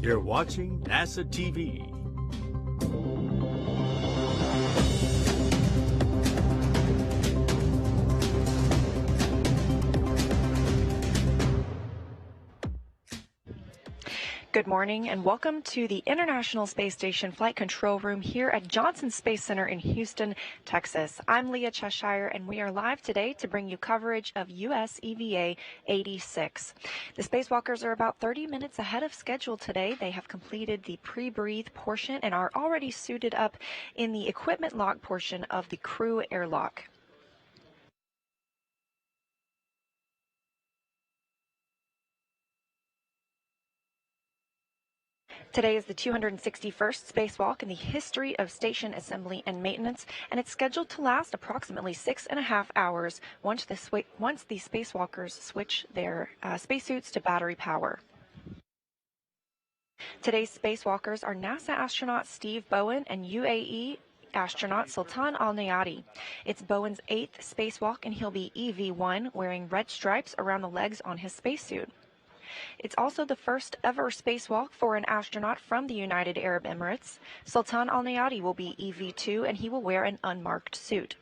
You're watching NASA TV. Good morning and welcome to the International Space Station Flight Control Room here at Johnson Space Center in Houston, Texas. I'm Leah Cheshire and we are live today to bring you coverage of US EVA 86. The spacewalkers are about 30 minutes ahead of schedule today. They have completed the pre-breathe portion and are already suited up in the equipment lock portion of the crew airlock. Today is the 261st spacewalk in the history of station assembly and maintenance, and it's scheduled to last approximately 6.5 hours once the spacewalkers switch their spacesuits to battery power. Today's spacewalkers are NASA astronaut Steve Bowen and UAE astronaut Sultan AlNeyadi. It's Bowen's 8th spacewalk, and he'll be EV1, wearing red stripes around the legs on his spacesuit. It's also the first ever spacewalk for an astronaut from the United Arab Emirates. Sultan AlNeyadi will be EV2 and he will wear an unmarked suit.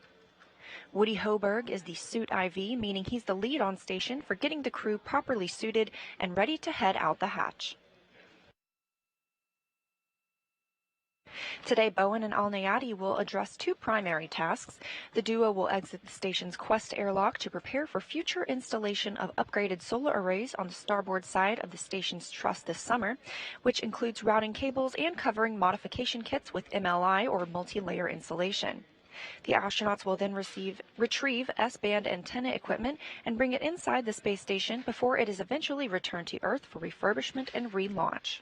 Woody Hoberg is the suit IV, meaning he's the lead on station for getting the crew properly suited and ready to head out the hatch. Today, Bowen and AlNeyadi will address two primary tasks. The duo will exit the station's Quest airlock to prepare for future installation of upgraded solar arrays on the starboard side of the station's truss this summer, which includes routing cables and covering modification kits with MLI or multi-layer insulation. The astronauts will then retrieve S-band antenna equipment and bring it inside the space station before it is eventually returned to Earth for refurbishment and relaunch.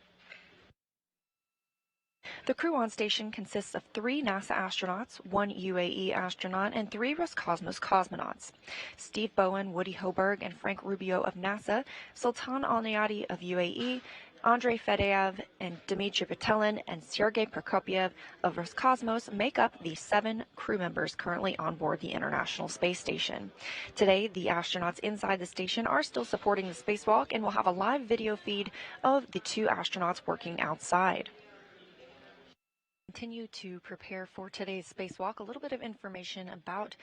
The crew on station consists of 3 NASA astronauts, 1 UAE astronaut, and 3 Roscosmos cosmonauts. Steve Bowen, Woody Hoberg, and Frank Rubio of NASA, Sultan AlNeyadi of UAE, Andrei Fedyaev, and Dmitry Petelin, and Sergei Prokopyev of Roscosmos make up the 7 crew members currently on board the International Space Station. Today, the astronauts inside the station are still supporting the spacewalk and will have a live video feed of the 2 astronauts working outside. Continue to prepare for today's spacewalk. A little bit of information about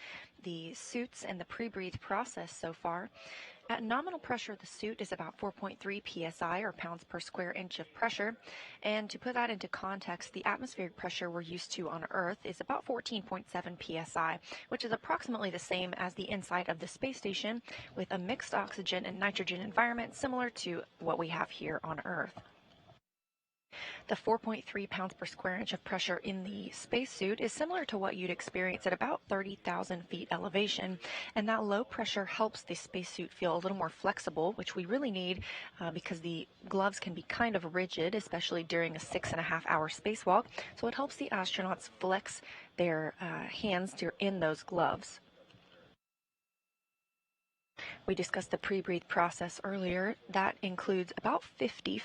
the suits and the pre-breathe process so far. At nominal pressure, the suit is about 4.3 psi, or pounds per square inch of pressure. And to put that into context, the atmospheric pressure we're used to on Earth is about 14.7 psi, which is approximately the same as the inside of the space station, with a mixed oxygen and nitrogen environment similar to what we have here on Earth. The 4.3 pounds per square inch of pressure in the spacesuit is similar to what you'd experience at about 30,000 feet elevation, and that low pressure helps the spacesuit feel a little more flexible, which we really need because the gloves can be kind of rigid, especially during a 6.5-hour spacewalk, so it helps the astronauts flex their hands in those gloves. We discussed the pre-breathe process earlier. That includes about 50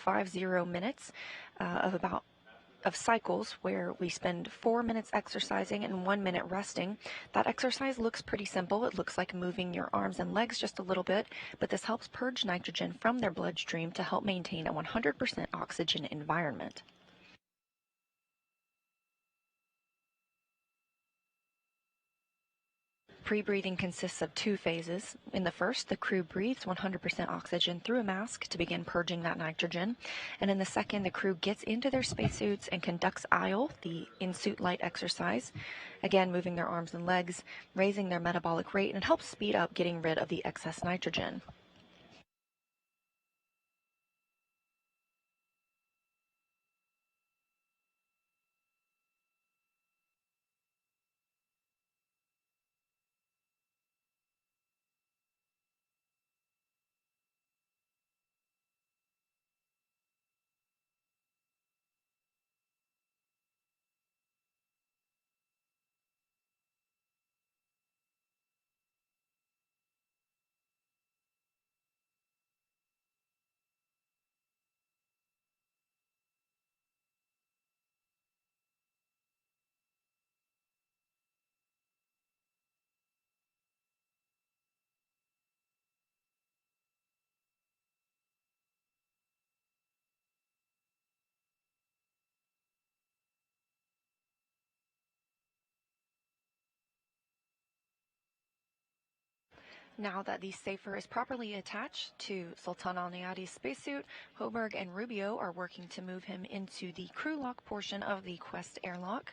minutes of cycles where we spend 4 minutes exercising and 1 minute resting. That exercise looks pretty simple. It looks like moving your arms and legs just a little bit, but this helps purge nitrogen from their bloodstream to help maintain a 100% oxygen environment. Pre-breathing consists of 2 phases. In the first, the crew breathes 100% oxygen through a mask to begin purging that nitrogen. And in the second, the crew gets into their spacesuits and conducts IL, the in-suit light exercise, again moving their arms and legs, raising their metabolic rate, and it helps speed up getting rid of the excess nitrogen. Now that the SAFER is properly attached to Sultan AlNeyadi's spacesuit, Hoberg and Rubio are working to move him into the crew lock portion of the Quest airlock.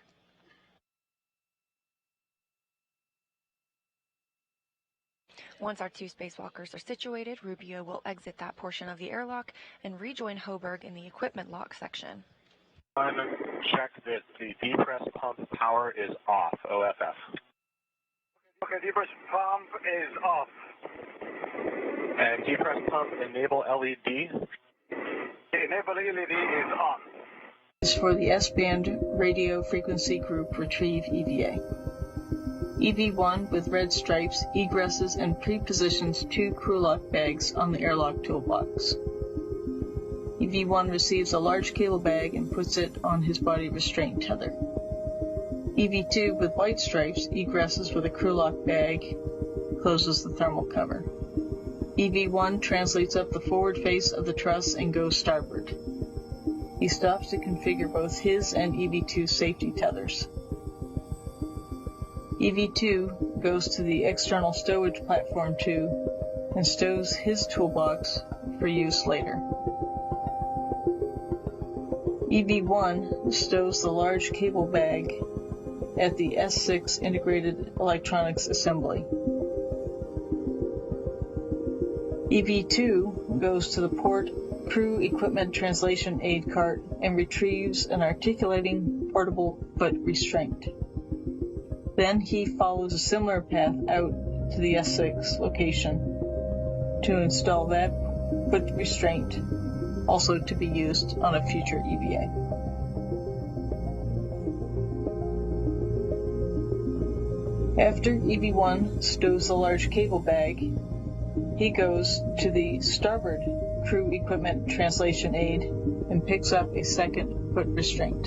Once our two spacewalkers are situated, Rubio will exit that portion of the airlock and rejoin Hoberg in the equipment lock section. Check that the depress pump power is off, OFF. Okay, depress pump is off. And depress pump enable LED? Enable LED is on. Is for the S-band radio frequency group retrieve EVA. EV1 with red stripes egresses and pre-positions 2 crew lock bags on the airlock toolbox. EV1 receives a large cable bag and puts it on his body restraint tether. EV2 with white stripes egresses with a crew lock bag, closes the thermal cover. EV1 translates up the forward face of the truss and goes starboard. He stops to configure both his and EV2 safety tethers. EV2 goes to the external stowage platform 2 and stows his toolbox for use later. EV1 stows the large cable bag at the S6 integrated electronics assembly. EV2 goes to the port crew equipment translation aid cart and retrieves an articulating portable foot restraint. Then he follows a similar path out to the S6 location to install that foot restraint, also to be used on a future EVA. After EV1 stows the large cable bag, he goes to the starboard crew equipment translation aid and picks up a second foot restraint.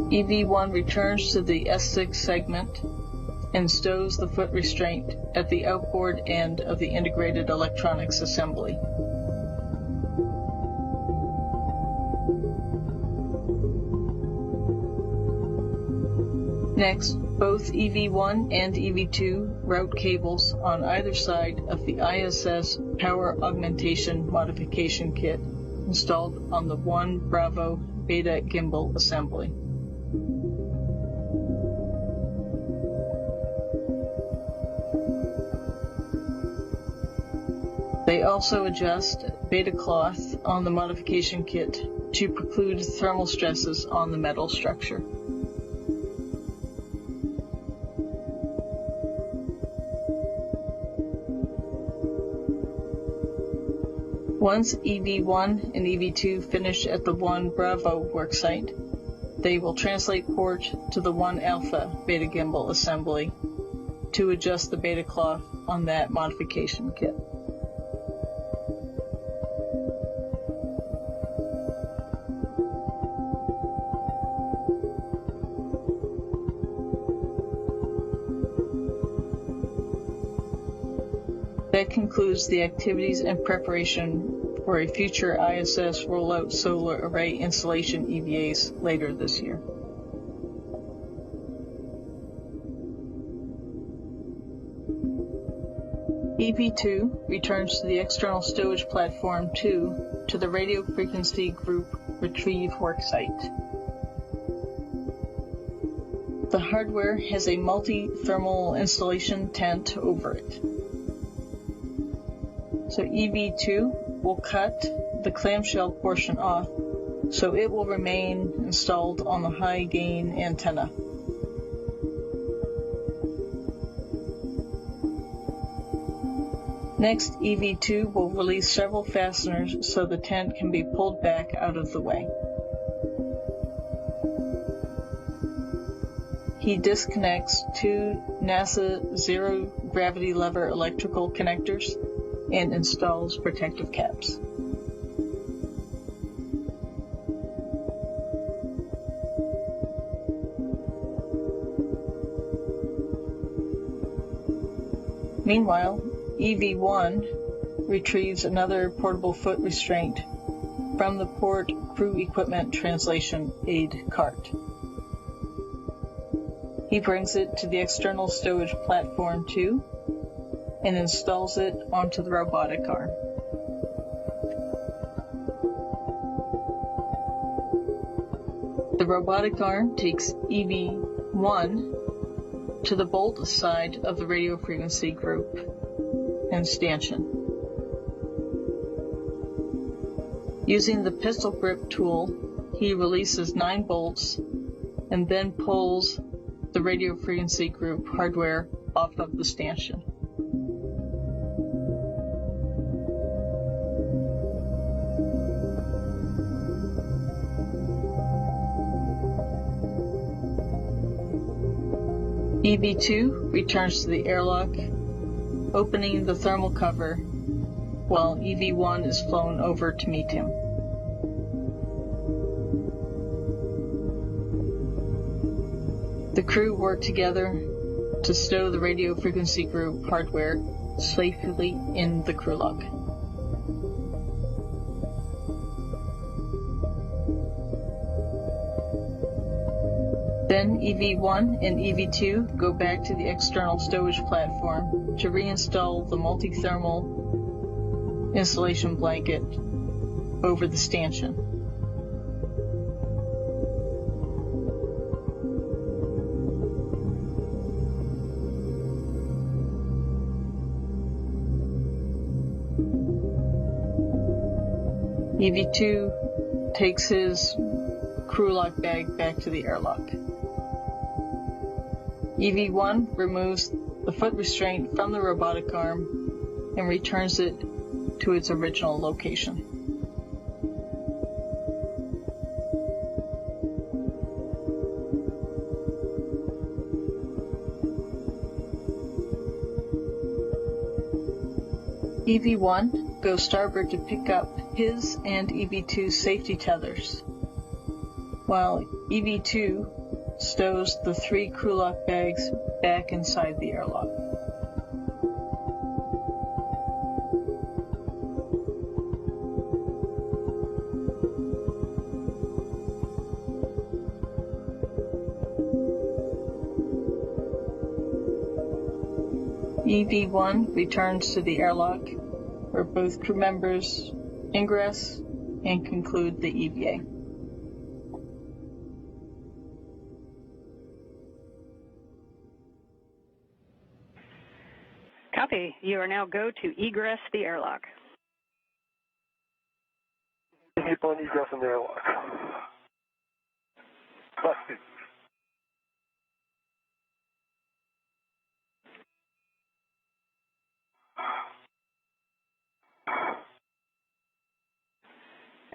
EV1 returns to the S6 segment and stows the foot restraint at the outboard end of the integrated electronics assembly. Next, both EV1 and EV2 route cables on either side of the ISS Power Augmentation Modification Kit installed on the 1 Bravo Beta gimbal assembly. They also adjust beta cloth on the modification kit to preclude thermal stresses on the metal structure. Once EV1 and EV2 finish at the 1 Bravo worksite, they will translate port to the 1 Alpha Beta gimbal assembly to adjust the beta cloth on that modification kit. That concludes the activities and preparation for a future ISS rollout solar array installation EVAs later this year. EV2 returns to the external stowage platform 2 to the radio frequency group retrieve worksite. The hardware has a multi-thermal installation tent over it. So EV2 will cut the clamshell portion off, so it will remain installed on the high gain antenna. Next, EV2 will release several fasteners so the tent can be pulled back out of the way. He disconnects 2 NASA zero gravity lever electrical connectors and installs protective caps. Meanwhile, EV1 retrieves another portable foot restraint from the port crew equipment translation aid cart. He brings it to the external stowage platform 2 and installs it onto the robotic arm. The robotic arm takes EV1 to the bolt side of the radio frequency group and stanchion. Using the pistol grip tool, he releases 9 bolts and then pulls the radio frequency group hardware off of the stanchion. EV2 returns to the airlock, opening the thermal cover while EV1 is flown over to meet him. The crew work together to stow the radio frequency group hardware safely in the crew lock. Then EV1 and EV2 go back to the external stowage platform to reinstall the multi-thermal insulation blanket over the stanchion. EV2 takes his crew lock bag back to the airlock. EV1 removes the foot restraint from the robotic arm and returns it to its original location. EV1 goes starboard to pick up his and EV2's safety tethers, while EV2 stows the 3 crew lock bags back inside the airlock. EV1 returns to the airlock, where both crew members ingress and conclude the EVA. Copy. You are now go to egress the airlock. Keep on egressing the airlock. Busted.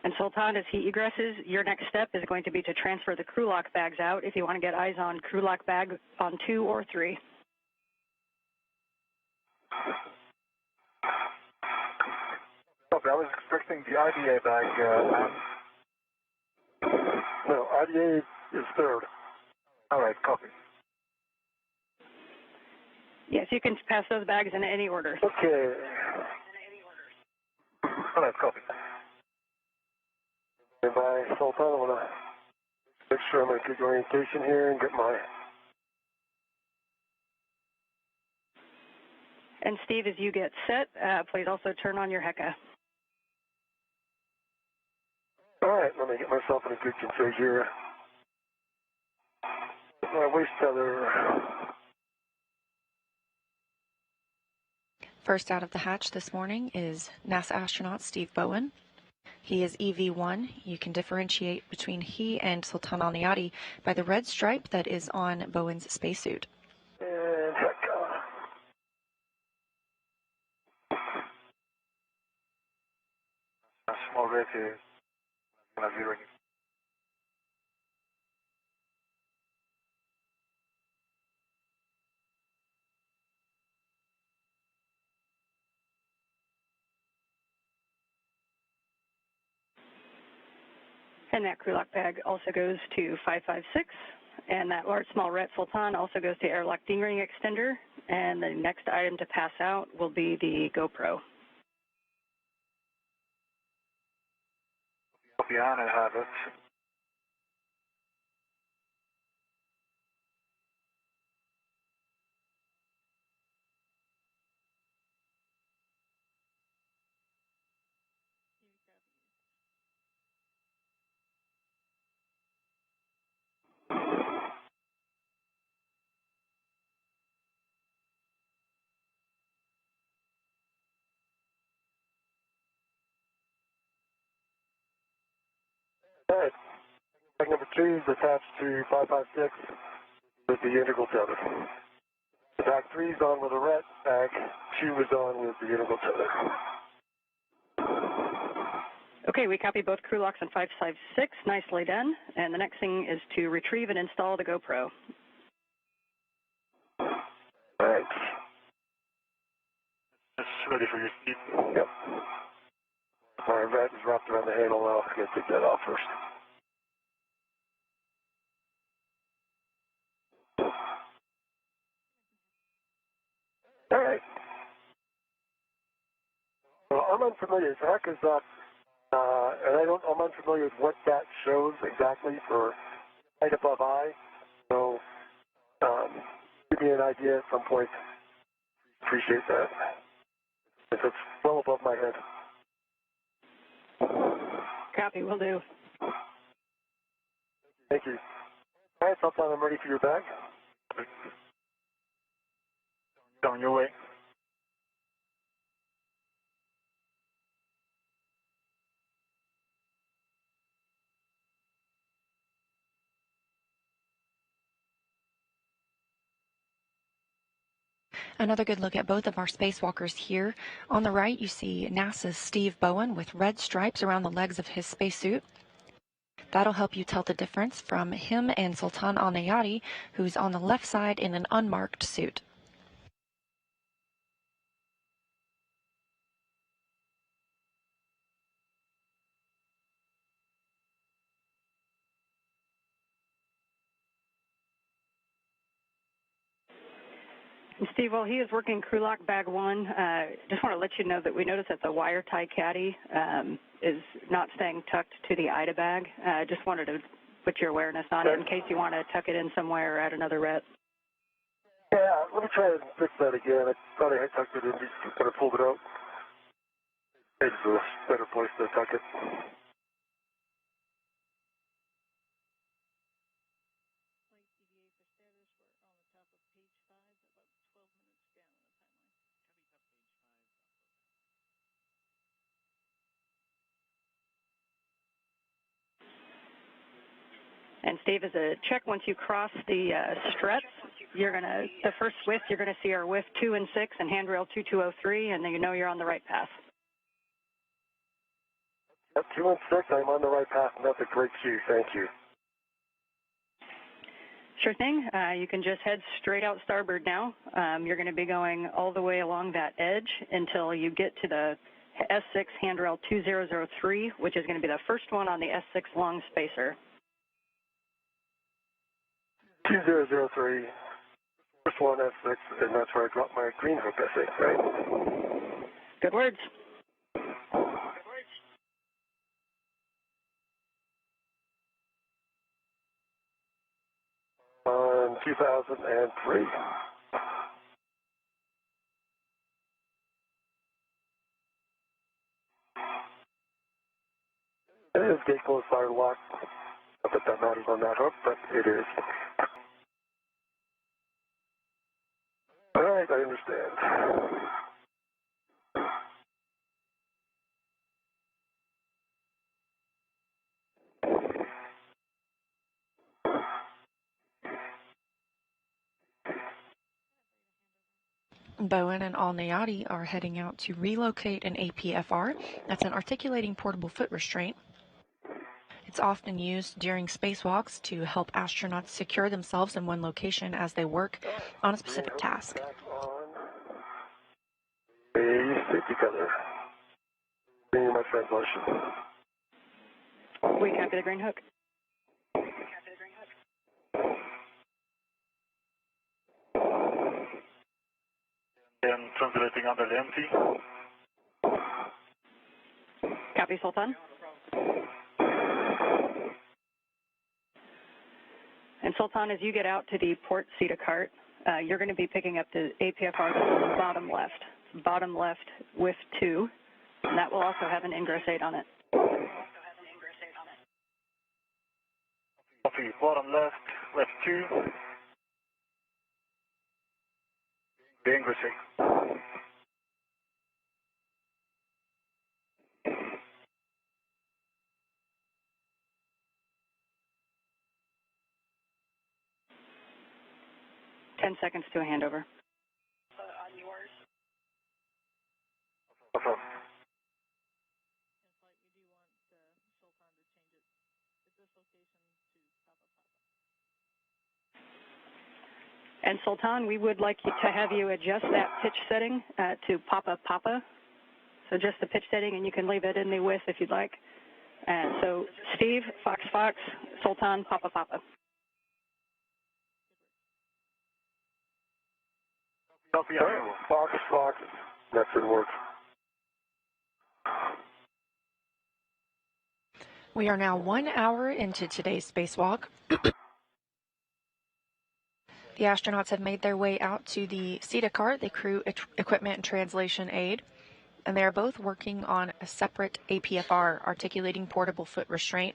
And Sultan, as he egresses, your next step is going to be to transfer the crew lock bags out if you want to get eyes on crew lock bag on 2 or 3. Okay, I was expecting the IDA bag. No, IDA is 3rd. All right, copy. Yes, you can pass those bags in any order. Okay. All right, copy. By Sultan, I want to make sure I'm in good orientation here and get my... And Steve, as you get set, please also turn on your HECA. All right, let me get myself in a good config here. My waist tether. First out of the hatch this morning is NASA astronaut Steve Bowen. He is EV1. You can differentiate between he and Sultan AlNeyadi by the red stripe that is on Bowen's spacesuit. And HECA. Small red here. I'm viewing it. And that crew lock bag also goes to 556. And that large small red Sultan also goes to airlock D-ring extender. And the next item to pass out will be the GoPro. Copy on, I have it. All right. Bag number 2 is attached to 556 with the integral tether. The bag 3 is on with a ret. Bag 2 is on with the integral tether. Okay, we copy both crew locks on 556. Nicely done. And the next thing is to retrieve and install the GoPro. All right. It's ready for your Steve. Yep. My ret is wrapped around the handle now. I'm going to take that off first. All right. Well, I'm unfamiliar. Zach is up, and I'm unfamiliar with what that shows exactly for height above eye. So, give me an idea at some point. Appreciate that. If it's well above my head. Copy, will do. Thank you. All right, Sultan, I'm ready for your bag. On your way. Another good look at both of our spacewalkers here. On the right, you see NASA's Steve Bowen with red stripes around the legs of his spacesuit. That'll help you tell the difference from him and Sultan AlNeyadi, who's on the left side in an unmarked suit. Steve, while he is working crew lock bag 1, just want to let you know that we noticed that the wire tie caddy is not staying tucked to the IDA bag. Just wanted to put your awareness on it in case you want to tuck it in somewhere or add another ret. Yeah, let me try and fix that again. I thought I had tucked it in just when I pulled it out. It's a better place to tuck it. And Steve, as a check, once you cross the struts, the first whiff, you're going to see our whiff 2 and 6 and handrail 2203, and then you know you're on the right path. At 2 and 6, I'm on the right path, and that's a great cue. Thank you. Sure thing. You can just head straight out starboard now. You're going to be going all the way along that edge until you get to the S6 handrail 2003, which is going to be the first one on the S6 long spacer. 2003, first one S6, and that's where I dropped my green hook, I think, right? Good words. On 2003. It is gate closed fire lock. Not that that matters on that hook, but it is. All right, I understand. Bowen and AlNeyadi are heading out to relocate an APFR. That's an articulating portable foot restraint. It's often used during spacewalks to help astronauts secure themselves in one location as they work on a specific task. Safety color. Bring my translation. We copy the green hook. And translating under the empty. Copy, Sultan. And Sultan, as you get out to the port CETA cart, you're going to be picking up the APFR that's on the bottom left with 2, and that will also have an ingress 8 on it. Copy, bottom left 2. The ingress 8. 10 seconds to a handover. On yours. Okay. And Sultan, we would like to have you adjust that pitch setting to Papa Papa. So just the pitch setting, and you can leave it in the with if you'd like. And so Steve, Fox Fox, Sultan, Papa Papa. Fox Fox, that should work. We are now 1 hour into today's spacewalk. The astronauts have made their way out to the SETA cart, the crew equipment and translation aid, and they are both working on a separate APFR, articulating portable foot restraint.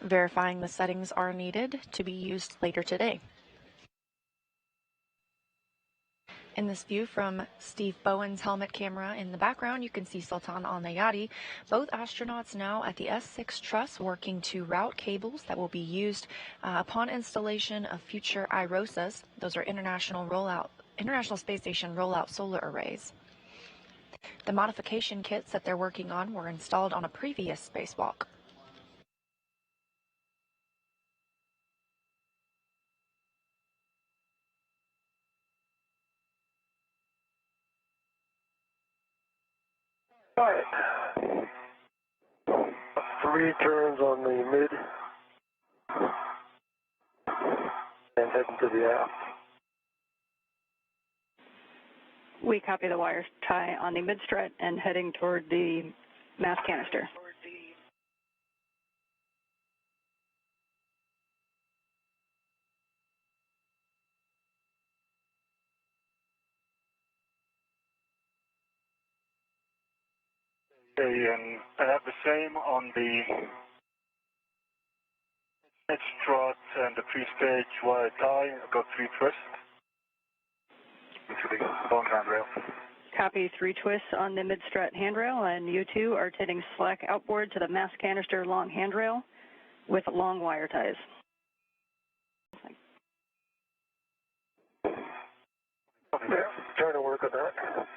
Verifying the settings are needed to be used later today. In this view from Steve Bowen's helmet camera in the background, you can see Sultan AlNeyadi. Both astronauts now at the S6 truss working to route cables that will be used upon installation of future IROSAs. Those are International Space Station rollout solar arrays. The modification kits that they're working on were installed on a previous spacewalk. All right. 3 turns on the mid and heading to the aft. We copy the wire tie on the mid strut and heading toward the mass canister. Okay, and I have the same on the mid strut and the pre-stage wire tie. I've got 3 twists into the long handrail. Copy 3 twists on the mid strut handrail, and you two are heading slack outboard to the mass canister long handrail with long wire ties. Yeah, trying to work on that.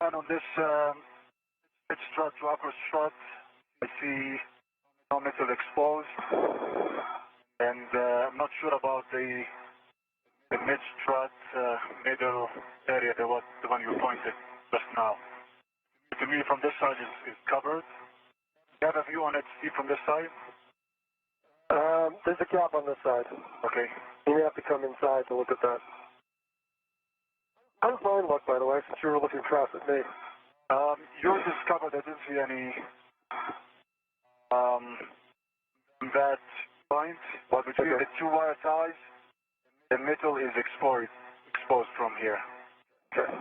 And on this mid strut to upper strut, I see no metal exposed, and I'm not sure about the mid strut middle area, the one you pointed just now. To me, from this side is covered. Do you have a view on it, Steve, from this side? There's a gap on this side. Okay. You may have to come inside to look at that. How's mine look, by the way, since you were looking across at me? Yours is covered. I didn't see any that point, but between the 2 wire ties, the metal is exposed from here. Okay.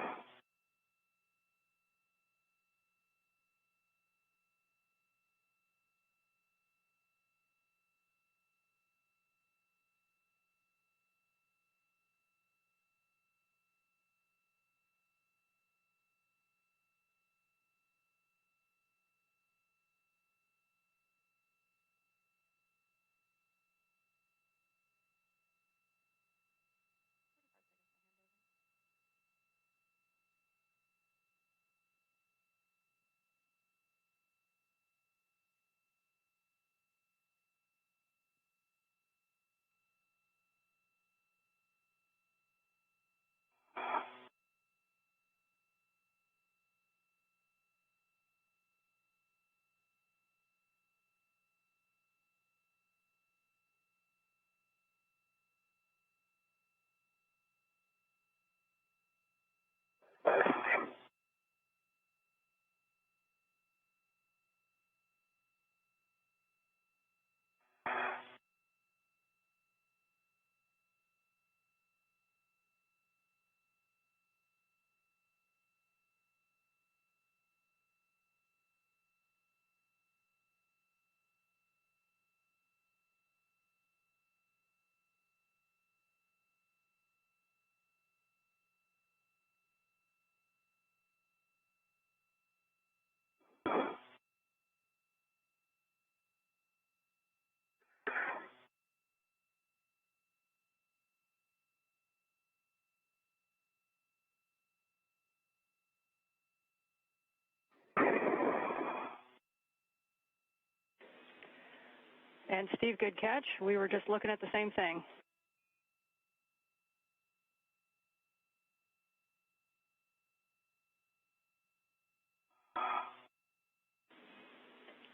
And Steve, good catch. We were just looking at the same thing.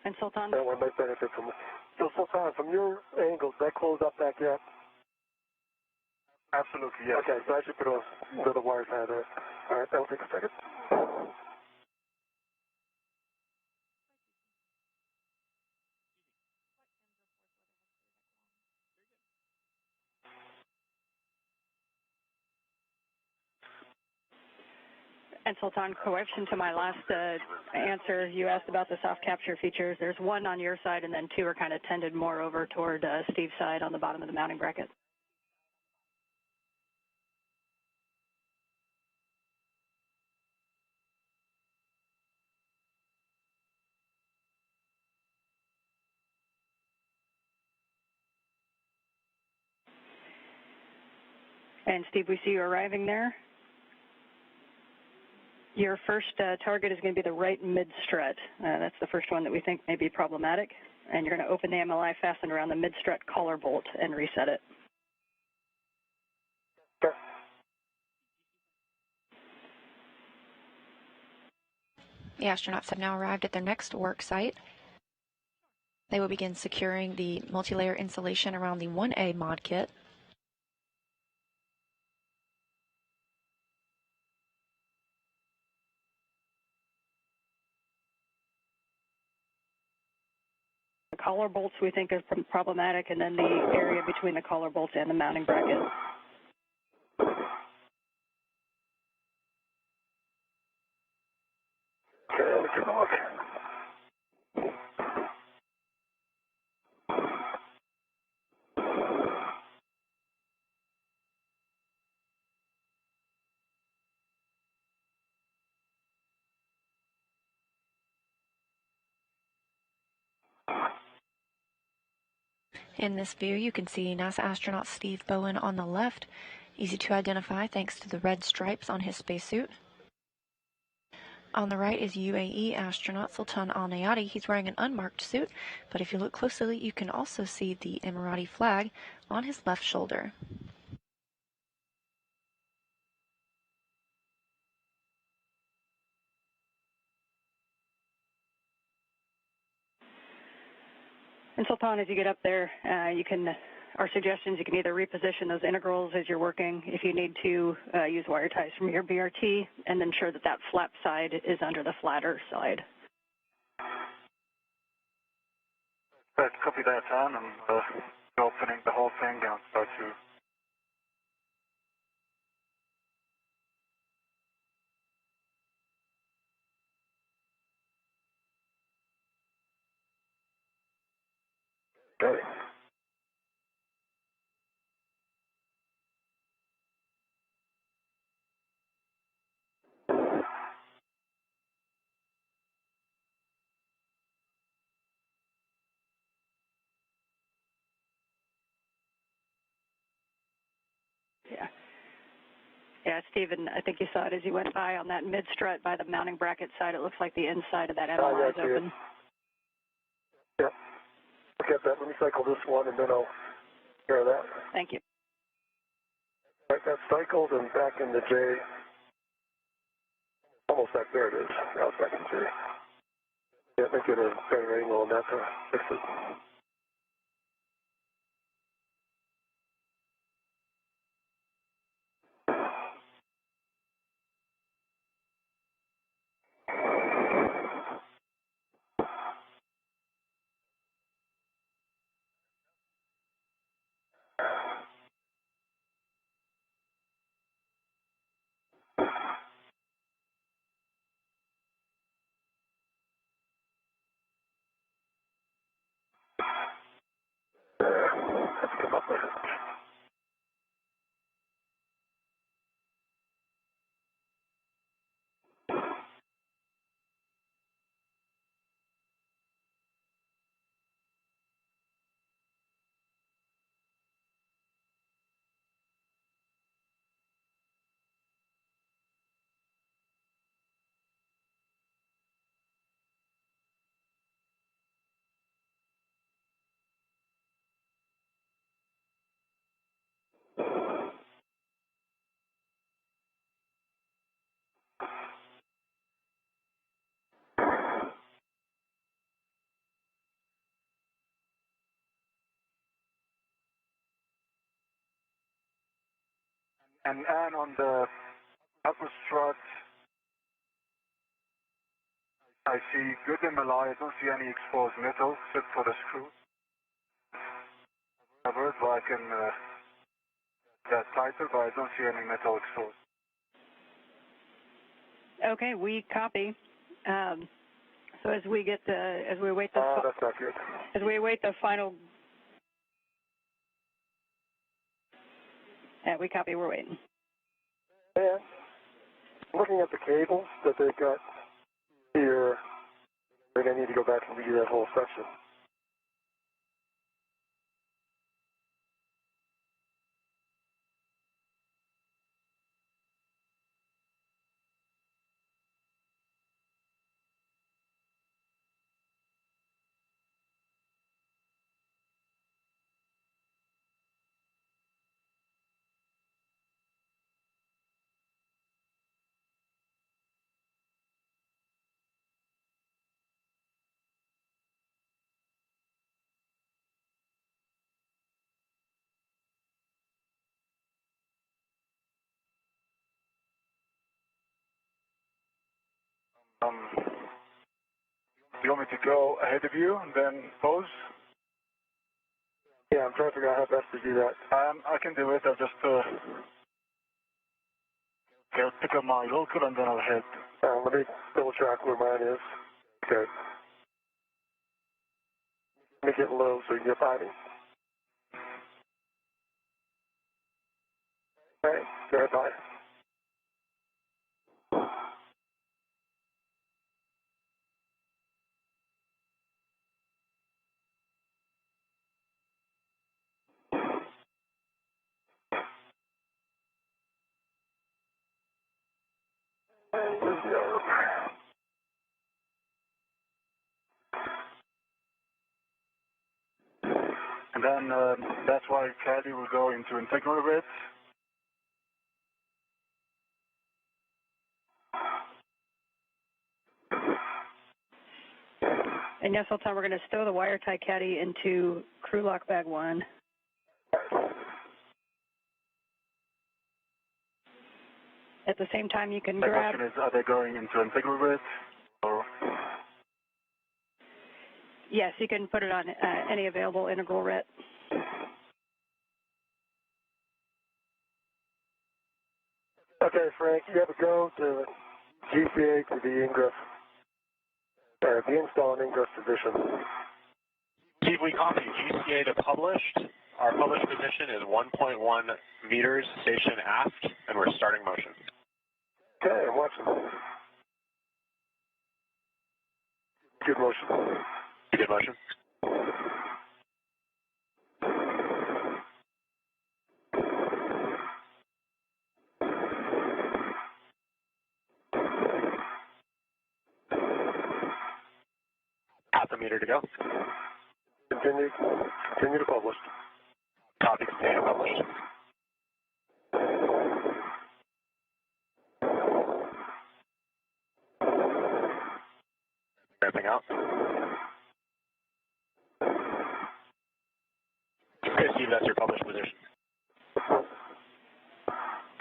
And Sultan? That one might benefit from it. So Sultan, from your angle, does that close up back yet? Absolutely, yes. Okay, so I should put a little wire tie there. All right, that'll take a second. And Sultan, correction to my last answer, you asked about the soft capture features. There's one on your side, and then two are kind of tended more over toward Steve's side on the bottom of the mounting bracket. And Steve, we see you arriving there. Your first target is going to be the right mid-strut. That's the first one that we think may be problematic. And you're going to open the MLI fasten around the mid-strut collar bolt and reset it. Sure. The astronauts have now arrived at their next work site. They will begin securing the multi-layer insulation around the 1A mod kit. The collar bolts we think is problematic, and then the area between the collar bolts and the mounting bracket. Okay, let me take a look. In this view, you can see NASA astronaut Steve Bowen on the left, easy to identify thanks to the red stripes on his spacesuit. On the right is UAE astronaut Sultan AlNeyadi. He's wearing an unmarked suit, but if you look closely, you can also see the Emirati flag on his left shoulder. And Sultan, as you get up there, our suggestions, you can either reposition those integrals as you're working, if you need to use wire ties from your BRT, and ensure that that flap side is under the flatter side. Right, copy that, Tom. I'm opening the whole thing and start to. Okay. Yeah. Yeah, Stephen, I think you saw it as you went by on that mid-strut by the mounting bracket side. It looks like the inside of that MLI is open. Yep. Look at that. Let me cycle this one, and then I'll take care of that. Thank you. Right, that's cycled and back in the J. Almost back there it is. Now it's back in J. Yeah, let me get a better angle on that to fix it. Let's come up with it. And on the upper strut, I see good MLI. I don't see any exposed metal except for the screw. Covered, but I can that tighter, but I don't see any metal exposed. Okay, we copy. So as we wait the That's not good. as we await the final. Yeah, we copy. We're waiting. And looking at the cables that they've got here, they're going to need to go back and redo that whole section. You want me to go ahead of you and then pose? Yeah, I'm trying to figure out how best to do that. I can do it. I'll just I'll pick up my local and then I'll head. Let me double check where mine is. Okay. Make it low so you can get by me. All right, go ahead, bye. And then that's why Caddy will go into integral red. And yes, Sultan, we're going to stow the wire tie caddy into crew lock bag 1. At the same time, you can The grab. question is, are they going into integral red? Or Yes, you can put it on any available integral RIT. Okay, Frank, you have to go to GCA to the INGRESS, the install and INGRESS position. Steve, we copy GCA to published. Our published position is 1.1 meters station aft, and we're starting motion. Okay, I'm watching. Good motion. Good motion. Half a meter to go. Continue to publish. Copy, continue to publish. Ramping out. Okay, Steve, that's your published position.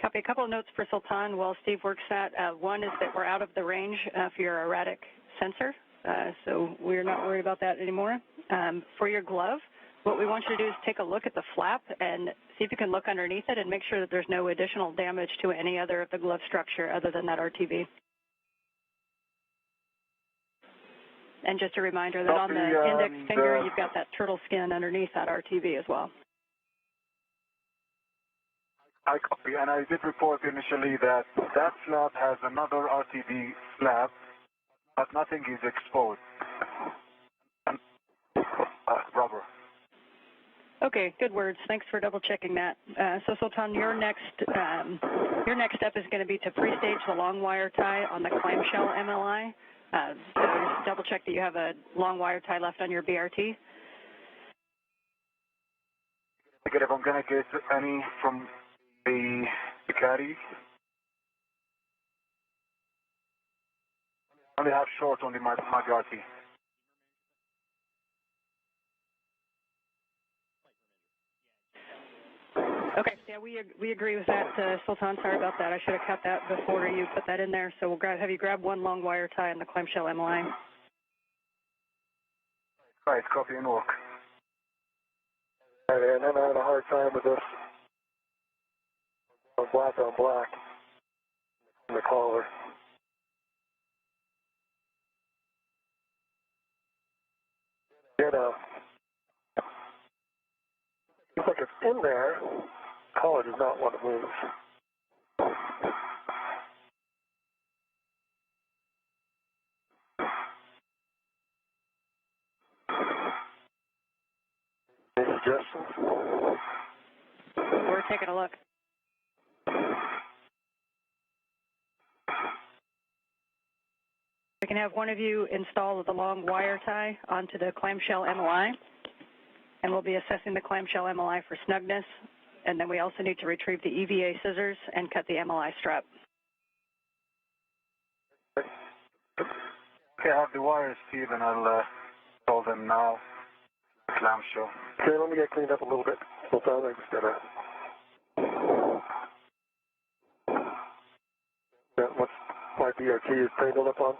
Copy. A couple of notes for Sultan while Steve works that. One is that we're out of the range for your erratic sensor, so we're not worried about that anymore. For your glove, what we want you to do is take a look at the flap and see if you can look underneath it and make sure that there's no additional damage to any other of the glove structure other than that RTV. And just a reminder that on the index finger, you've got that turtle skin underneath that RTV as well. I copy, and I did report initially that that flap has another RTV flap, but nothing is exposed. Rubber. Okay, good words. Thanks for double checking that. So Sultan, your next step is going to be to pre-stage the long wire tie on the clamshell MLI. So just double check that you have a long wire tie left on your BRT. Again, if I'm going to get any from the caddy, I only have short on the Maserati. Okay, yeah, we agree with that, Sultan. Sorry about that. I should have kept that before you put that in there. So we'll have you grab one long wire tie on the clamshell MLI. Right, copy and work. And then I'm having a hard time with this black on black in the collar. You know, looks like it's in there. Collar does not want to move. Any suggestions? We're taking a look. We can have one of you install the long wire tie onto the clamshell MLI, and we'll be assessing the clamshell MLI for snugness, and then we also need to retrieve the EVA scissors and cut the MLI strap. Okay, I have the wires, Steve, and I'll install them now. Clamshell. Okay, let me get cleaned up a little bit. Sultan, I just gotta. What's my BRT is tangled up on?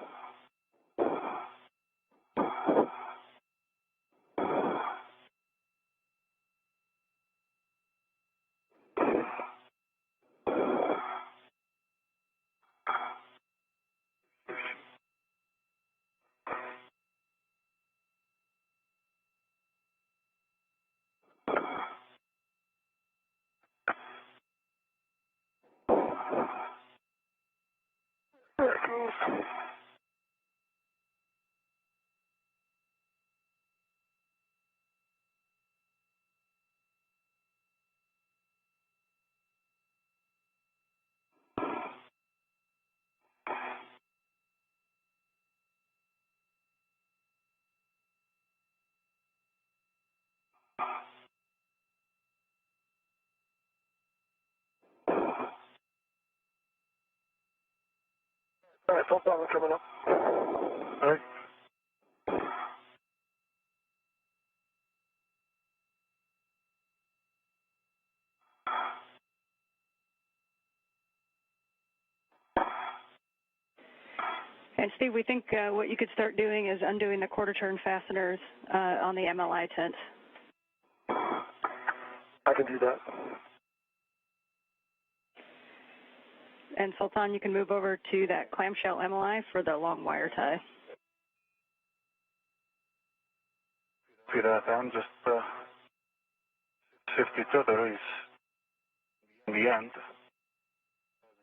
There it goes. All right, Sultan, we're coming up. All right. And Steve, we think what you could start doing is undoing the quarter turn fasteners on the MLI tent. I can do that. And Sultan, you can move over to that clamshell MLI for the long wire tie. See that, and just 52 there is in the end,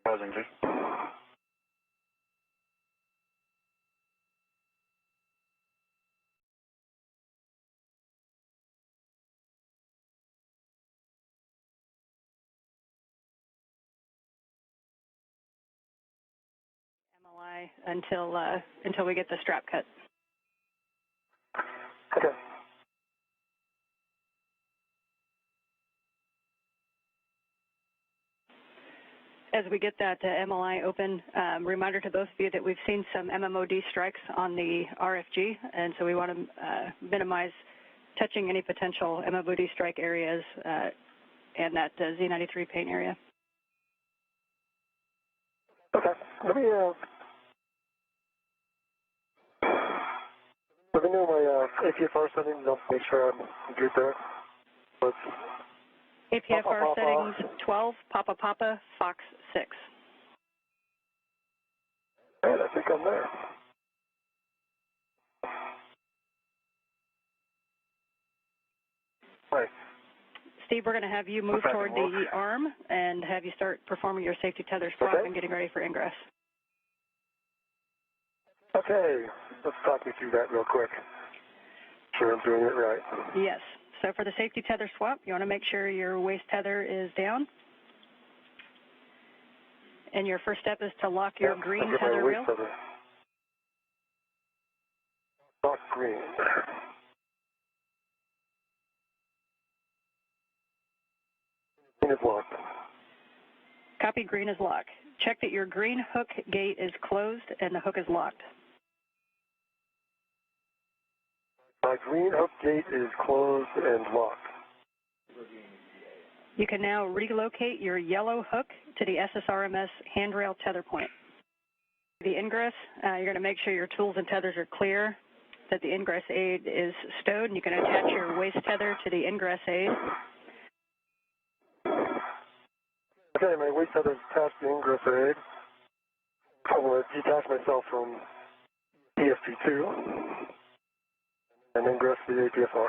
surprisingly. MLI until we get the strap cut. Okay. As we get that MLI open, reminder to those of you that we've seen some MMOD strikes on the RFG, and so we want to minimize touching any potential MMOD strike areas and that Z93 paint area. Okay. Let me know my APFR settings. I'll make sure I'm good there. Let's APFR settings 12, Papa Papa, Fox 6. All right, I think I'm there. Right. Steve, we're going to have you move toward the arm and have you start performing your safety tether swap and getting ready for ingress. Okay, let's talk me through that real quick. Sure I'm doing it right. Yes. So for the safety tether swap, you want to make sure your waist tether is down. And your first step is to lock your green tether reel. Lock green. Green is locked. Copy, green is locked. Check that your green hook gate is closed and the hook is locked. My green hook gate is closed and locked. You can now relocate your yellow hook to the SSRMS handrail tether point. The ingress, you're going to make sure your tools and tethers are clear, that the ingress aid is stowed, and you can attach your waist tether to the ingress aid. Okay, my waist tether is attached to the ingress aid. I'm going to detach myself from ESP2 and ingress the APFR.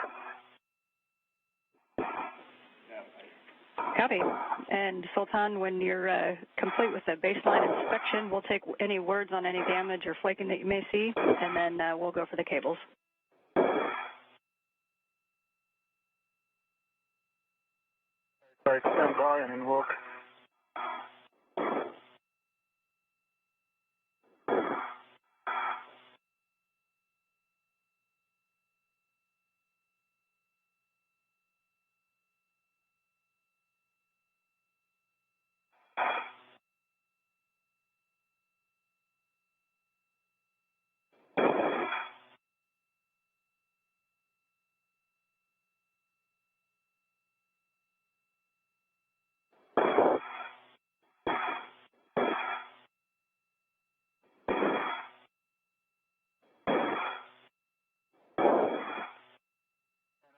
Copy. And Sultan, when you're complete with the baseline inspection, we'll take any words on any damage or flaking that you may see, and then we'll go for the cables. Right, stand by and invoke.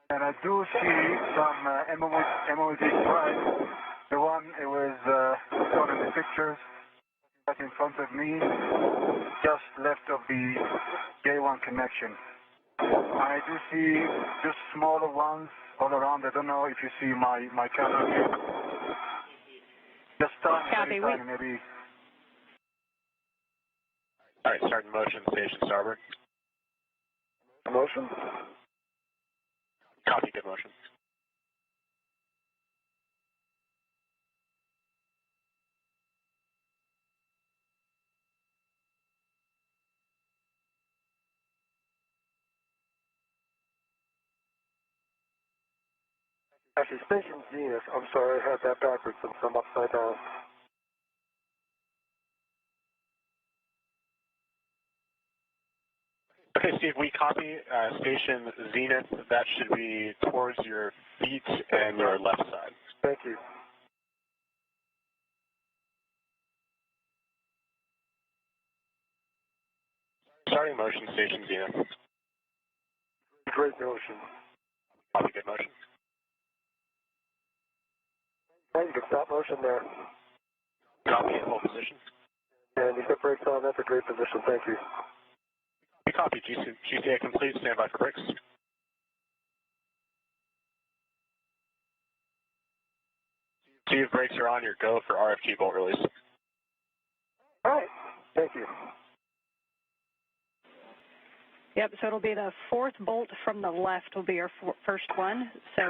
And I do see some MOD stripes. The one it was shown in the pictures, right in front of me, just left of the J1 connection. I do see just smaller ones all around. I don't know if you see my camera here. Just tiny, maybe. All right, starting motion, station starboard. Motion? Copy, good motion. Actually, Station Zenith. I'm sorry, I had that backwards since I'm upside down. Okay, Steve, we copy Station Zenith. That should be towards your feet and your left side. Thank you. Starting motion, Station Zenith. Great motion. Copy, good motion. Right, you can stop motion there. Copy, hold position. And you put brakes on, that's a great position, thank you. We copy, GCA complete, stand by for brakes. See if brakes are on, your go for RFG bolt release. All right, thank you. Yep, so it'll be the fourth bolt from the left will be your first one. So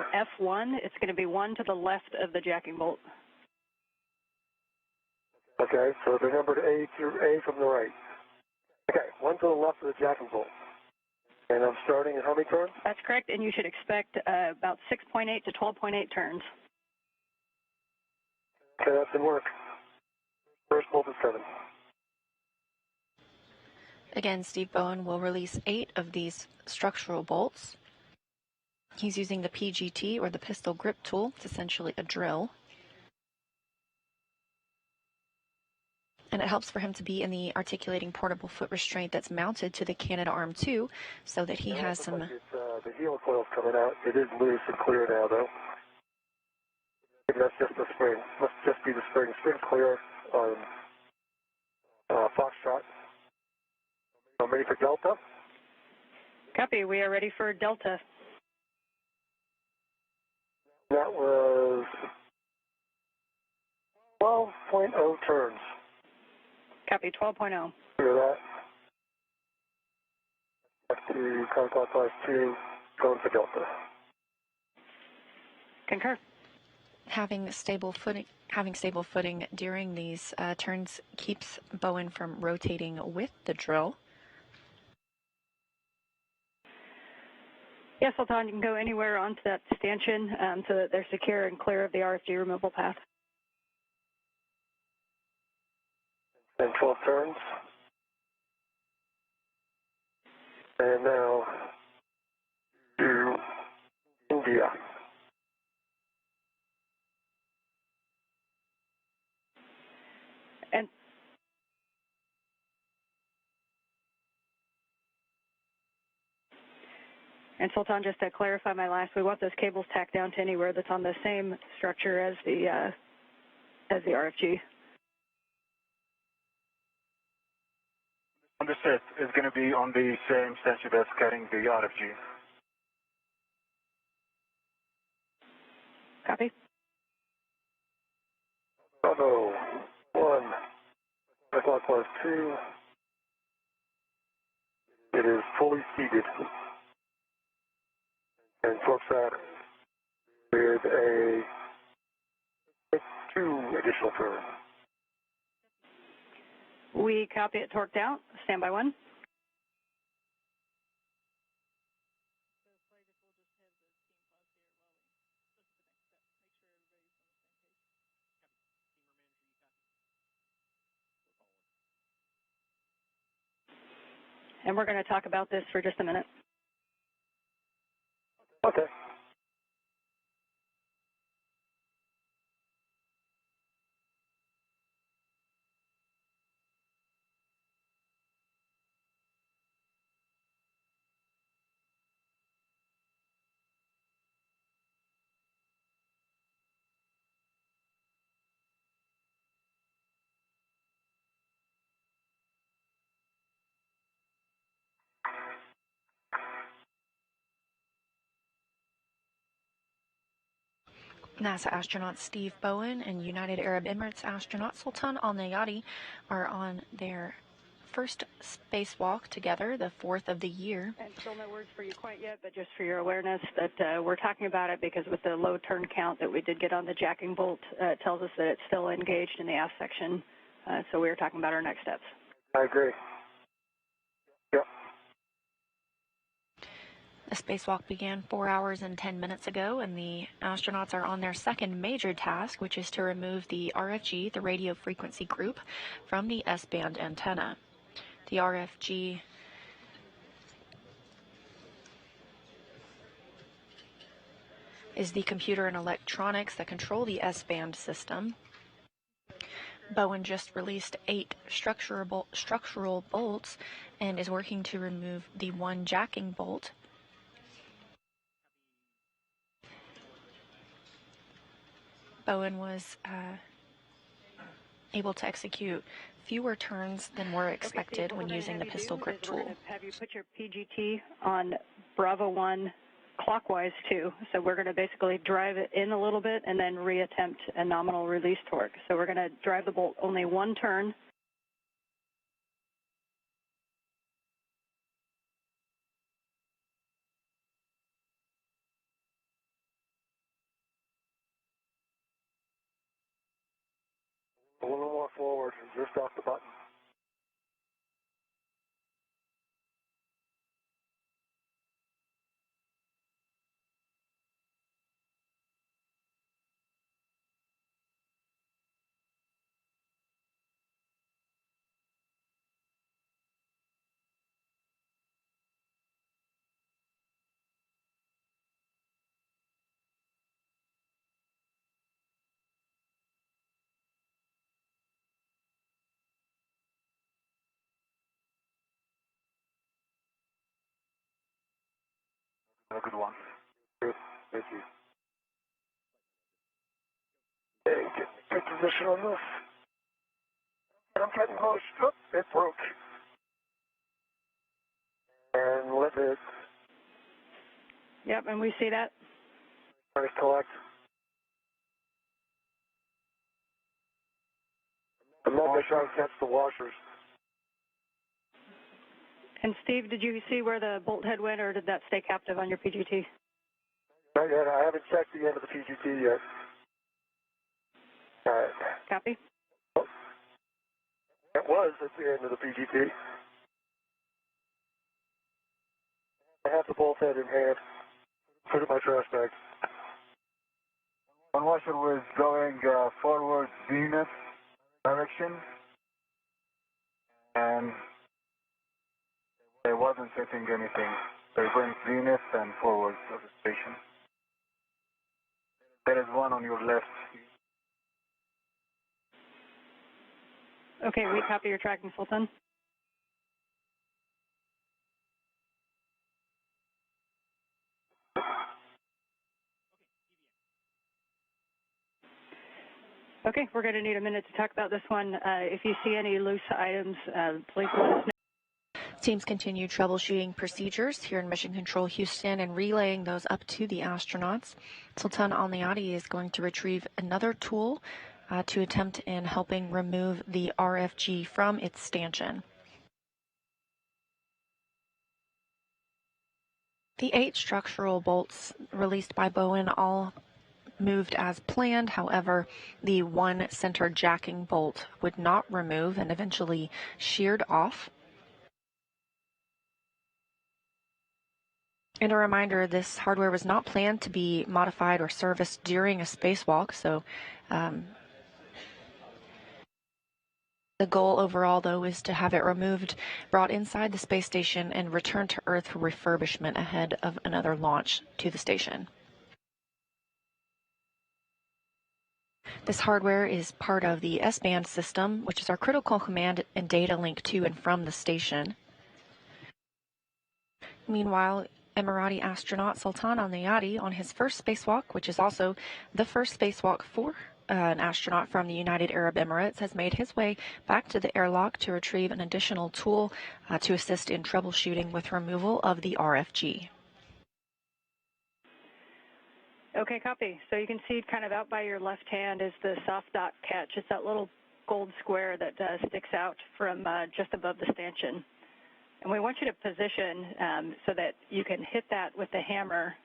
F1, it's going to be one to the left of the jacking bolt. Okay, so they're numbered A through A from the right. Okay, one to the left of the jacking bolt. And I'm starting at how many turns? That's correct, and you should expect about 6.8 to 12.8 turns. Okay, that didn't work. First bolt is 7. Again, Steve Bowen will release 8 of these structural bolts. He's using the PGT, or the pistol grip tool. It's essentially a drill. And it helps for him to be in the articulating portable foot restraint that's mounted to the CANADARM 2, so that he has some... Like the heel coil's coming out. It is loose and clear now, though. Maybe that's just the spring. Must just be the spring. Spring clear on Foxtrot. I'm ready for Delta. Copy, we are ready for Delta. That was 12.0 turns. Copy, 12.0. Hear that? Back to counterclockwise 2, going for Delta. Concur. Having stable footing during these turns keeps Bowen from rotating with the drill. Yes, Sultan, you can go anywhere onto that stanchion so that they're secure and clear of the RFG removal path. And 12 turns. And now to India. And Sultan, just to clarify my last, we want those cables tacked down to anywhere that's on the same structure as the RFG. Understood. It's going to be on the same statue that's carrying the RFG. Copy. Bravo, 1, clockwise 2. It is fully seated. And workside with a 2 additional turns. We copy it torqued out. Standby 1. And we're going to talk about this for just a minute. Okay. NASA astronaut Steve Bowen and United Arab Emirates astronaut Sultan AlNeyadi are on their first spacewalk together, the 4th of the year. And still no words for you quite yet, but just for your awareness that we're talking about it because with the low turn count that we did get on the jacking bolt, it tells us that it's still engaged in the aft section. So we were talking about our next steps. I agree. Yep. The spacewalk began 4 hours and 10 minutes ago, and the astronauts are on their second major task, which is to remove the RFG, the radio frequency group, from the S-band antenna. The RFG is the computer and electronics that control the S-band system. Bowen just released 8 structural bolts and is working to remove the 1 jacking bolt. Bowen was able to execute fewer turns than were expected when using the pistol grip tool. Have you put your PGT on Bravo 1 clockwise 2? So we're going to basically drive it in a little bit and then reattempt a nominal release torque. So we're going to drive the bolt only 1 turn. A little more forward, just off the button. A good one. Good. Thank you. Okay, get good position on this. I'm getting close. Oh, it broke. And let it. Yep, and we see that. Try to collect. I'm not trying to catch the washers. And Steve, did you see where the bolt head went, or did that stay captive on your PGT? Not yet. I haven't checked the end of the PGT yet. All right. Copy. Oh. It was at the end of the PGT. I have the bolt head in hand. look at my trash bag. One washer was going forward zenith direction, and it wasn't setting anything. They went zenith and forward of the station. There is one on your left. Okay, we copy your tracking, Sultan. Okay, we're going to need a minute to talk about this one. If you see any loose items, please let us know. Teams continue troubleshooting procedures here in Mission Control Houston and relaying those up to the astronauts. Sultan AlNeyadi is going to retrieve another tool to attempt in helping remove the RFG from its stanchion. The 8 structural bolts released by Bowen all moved as planned. However, the one center jacking bolt would not remove and eventually sheared off. And a reminder, this hardware was not planned to be modified or serviced during a spacewalk, so the goal overall, though, is to have it removed, brought inside the space station, and returned to Earth for refurbishment ahead of another launch to the station. This hardware is part of the S-band system, which is our critical command and data link to and from the station. Meanwhile, Emirati astronaut Sultan AlNeyadi, on his first spacewalk, which is also the first spacewalk for an astronaut from the United Arab Emirates, has made his way back to the airlock to retrieve an additional tool to assist in troubleshooting with removal of the RFG. Okay, copy. So you can see kind of out by your left hand is the soft dock catch. It's that little gold square that sticks out from just above the stanchion. And we want you to position so that you can hit that with the hammer,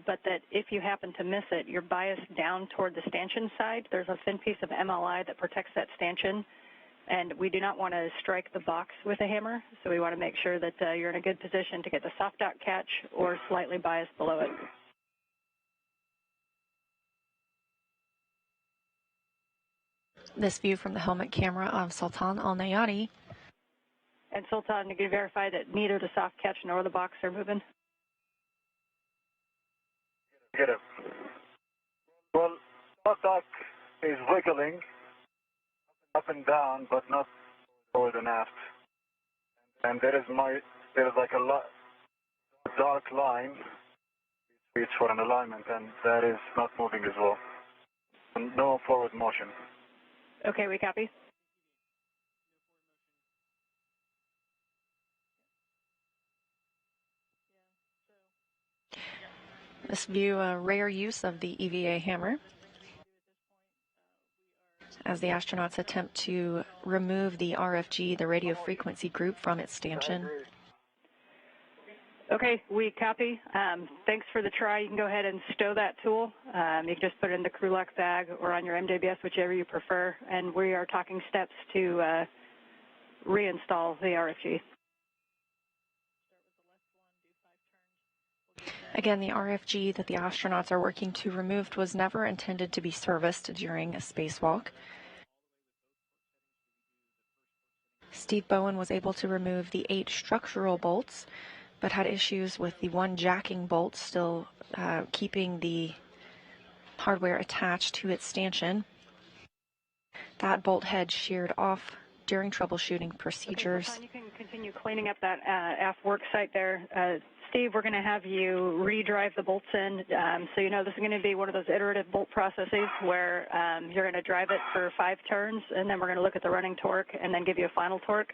but that if you happen to miss it, you're biased down toward the stanchion side. There's a thin piece of MLI that protects that stanchion, and we do not want to strike the box with a hammer, so we want to make sure that you're in a good position to get the soft dock catch or slightly biased below it. This view from the helmet camera of Sultan AlNeyadi. And Sultan, you can verify that neither the soft catch nor the box are moving? Get it. Well, soft dock is wiggling up and down, but not forward and aft. And there is like a dark line it's for an alignment, and that is not moving as well. And no forward motion. Okay, we copy. This view, a rare use of the EVA hammer, as the astronauts attempt to remove the RFG, the radio frequency group, from its stanchion. Okay, we copy. Thanks for the try. You can go ahead and stow that tool. You can just put it in the crew lock bag or on your MWS, whichever you prefer. And we are talking steps to reinstall the RFG. Again, the RFG that the astronauts are working to remove was never intended to be serviced during a spacewalk. Steve Bowen was able to remove the 8 structural bolts, but had issues with the one jacking bolt still keeping the hardware attached to its stanchion. That bolt head sheared off during troubleshooting procedures. Okay, you can continue cleaning up that aft work site there. Steve, we're going to have you redrive the bolts in. So you know this is going to be one of those iterative bolt processes where you're going to drive it for 5 turns, and then we're going to look at the running torque and then give you a final torque.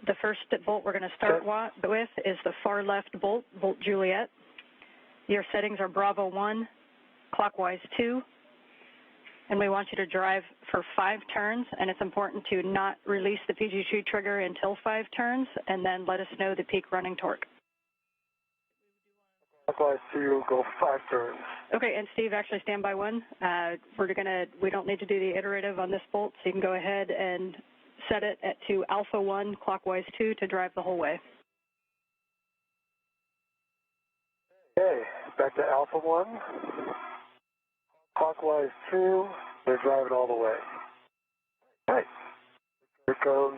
The first bolt we're going to start with is the far left bolt, Bolt Juliet. Your settings are Bravo 1, clockwise 2, and we want you to drive for 5 turns, and it's important to not release the PG2 trigger until 5 turns, and then let us know the peak running torque. Clockwise 2, go 5 turns. Okay, and Steve, actually stand by 1. We don't need to do the iterative on this bolt, so you can go ahead and set it to Alpha 1, clockwise 2 to drive the whole way. Okay. back to Alpha 1. Clockwise 2. They're driving all the way. All right. Here goes.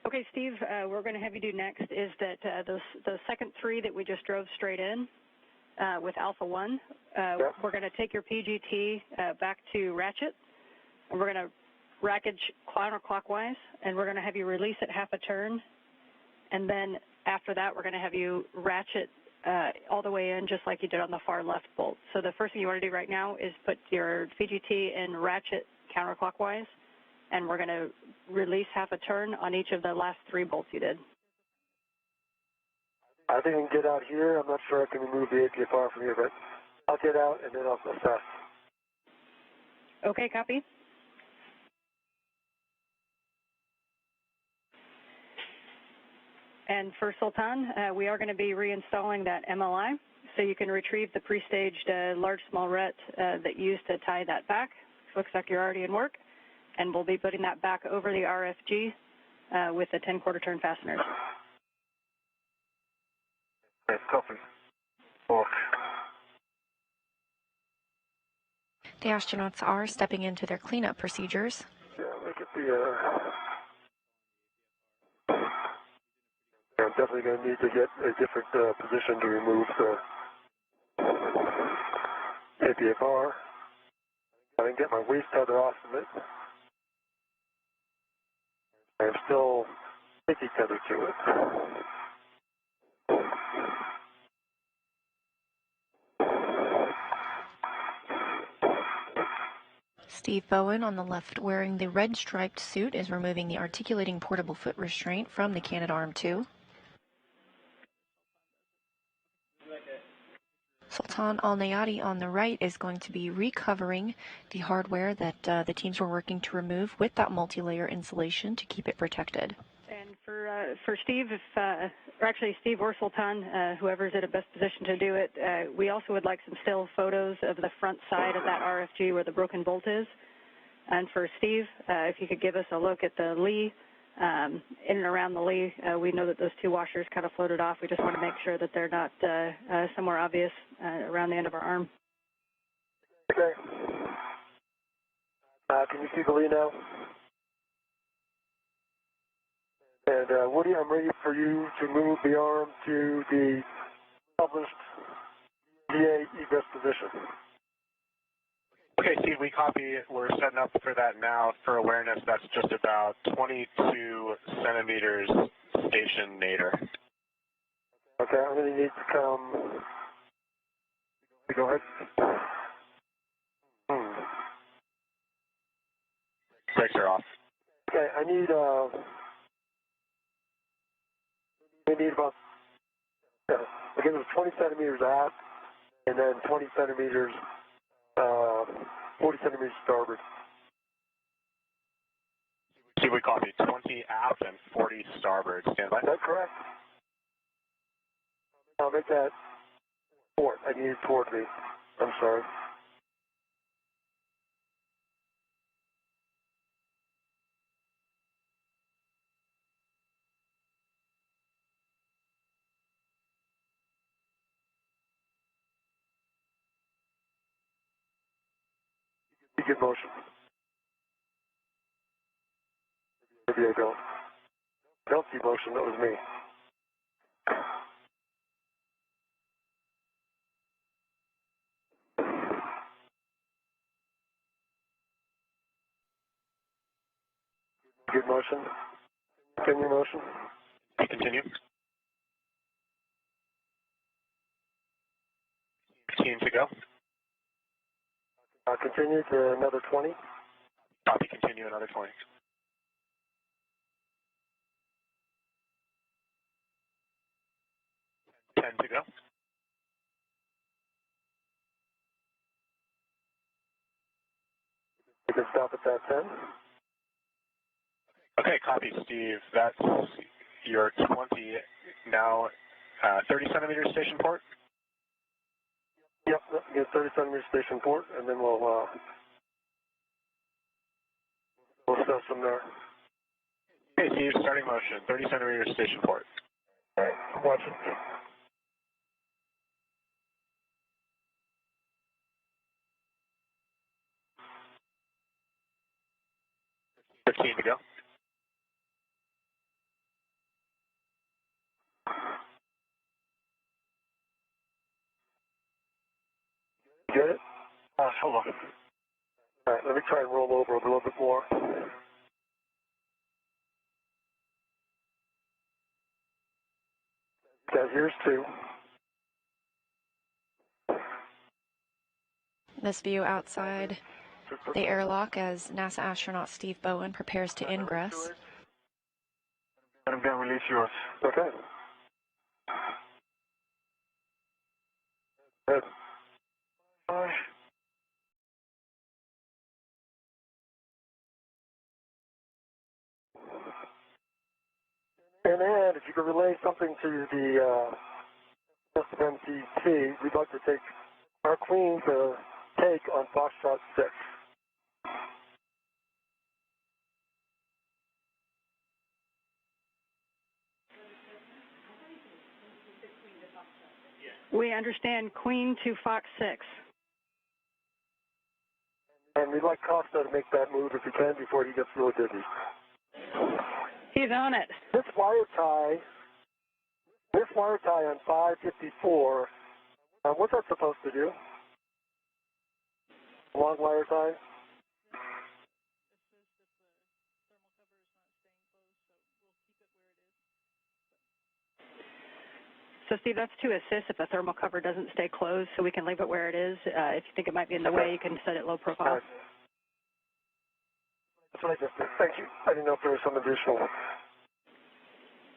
Okay, Steve, we're going to have you do next is that the second 3 that we just drove straight in with Alpha 1, Yep. we're going to take your PGT back to ratchet, and we're going to rackage counterclockwise, and we're going to have you release at half a turn, and then after that, we're going to have you ratchet all the way in just like you did on the far left bolt. So the first thing you want to do right now is put your PGT in ratchet counterclockwise, and we're going to release half a turn on each of the last 3 bolts you did. I think I can get out here. I'm not sure I can remove the APFR from here, but I'll get out and then I'll assess. Okay, copy. And for Sultan, we are going to be reinstalling that MLI, so you can retrieve the pre-staged large small ret that you used to tie that back. Looks like you're already in work. And we'll be putting that back over the RFG with the 10-quarter turn fasteners. Okay, copy. Work. The astronauts are stepping into their cleanup procedures. Yeah, look at the. I'm definitely going to need to get a different position to remove the APFR. I can get my waist tether off of it. I'm still sticky tethered to it. Steve Bowen on the left, wearing the red striped suit, is removing the articulating portable foot restraint from the CANADARM 2. Sultan AlNeyadi on the right is going to be recovering the hardware that the teams were working to remove with that multi-layer insulation to keep it protected. And for Steve, or actually Steve or Sultan, whoever's in a best position to do it, we also would like some still photos of the front side of that RFG where the broken bolt is. And for Steve, if you could give us a look at the lee, in and around the lee, we know that those 2 washers kind of floated off. We just want to make sure that they're not somewhere obvious around the end of our arm. Okay. Can you see the lee now? And Woody, I'm ready for you to move the arm to the published VA egress position. Okay, Steve, we copy. We're setting up for that now. For awareness, that's just about 22 centimeters station nadir. Okay, I'm going to need to come. Go ahead. Brakes are off. Okay, I need about, I guess it was 20 centimeters aft, and then 20 centimeters, 40 centimeters starboard. Steve, we copy 20 aft and 40 starboard. Stand by. Is that correct? I'll make that port. I need it toward me. I'm sorry. Good motion. Maybe I don't. I don't see motion. That was me. Good motion. Continue motion. Continue. 15 to go. Continue to another 20. Copy. Continue another 20. Ten to go. You can stop at that 10. Okay, copy, Steve. That's your 20, now 30 centimeter station port? Yep, get 30 centimeter station port, and then we'll assess from there. Okay, Steve, starting motion, 30 centimeter station port. All right, I'm watching. 15 to go. Get it? Hold on. All right, let me try and roll over a little bit more. Okay, here's 2. This view outside the airlock as NASA astronaut Steve Bowen prepares to ingress. I'm going to release yours. Okay. Good. And then, if you could relay something to the SMTT, we'd like to take our queen to take on Foxtrot 6. We understand Queen to Fox 6. And we'd like Costa to make that move if he can before he gets really dizzy. He's on it. This wire tie on 554, what's that supposed to do? Long wire tie? So, Steve, that's to assist if the thermal cover doesn't stay closed, so we can leave it where it is. If you think it might be in the way, you can set it low profile. Right. That's what I just did. Thank you. I didn't know if there was some additional.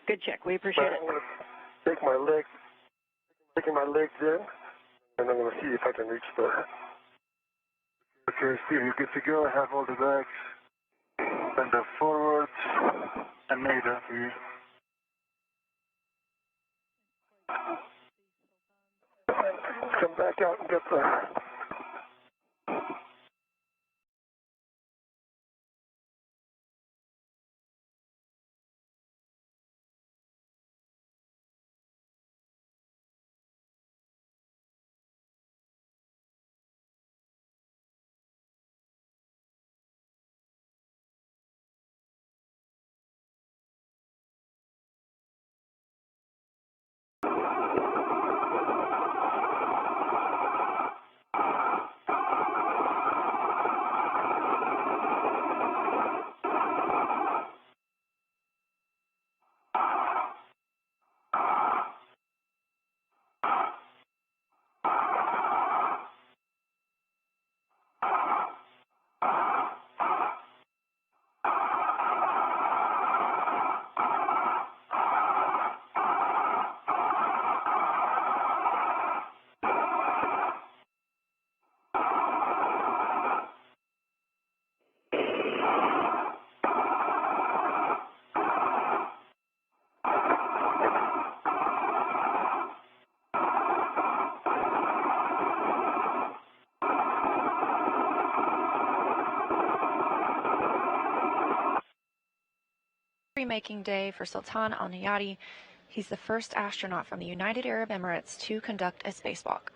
Good check. We appreciate it. I'm going to take my legs, taking my legs in, and I'm going to see if I can reach the. Okay, Steve, you're good to go. I have all the bags and the forwards and made that for you. Come back out and get the. Making day for Bowen and AlNeyadi. He's the first astronaut from the United Arab Emirates to conduct a spacewalk.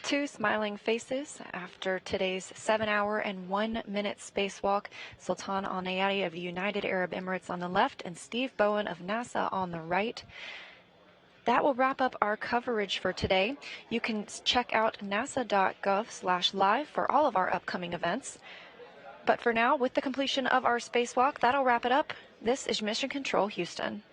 Two smiling faces after today's 7-hour and 1-minute spacewalk. Bowen and AlNeyadi of the United Arab Emirates on the left and Steve Bowen of NASA on the right. That will wrap up our coverage for today. You can check out nasa.gov/live for all of our upcoming events. But for now, with the completion of our spacewalk, that'll wrap it up. This is Mission Control Houston.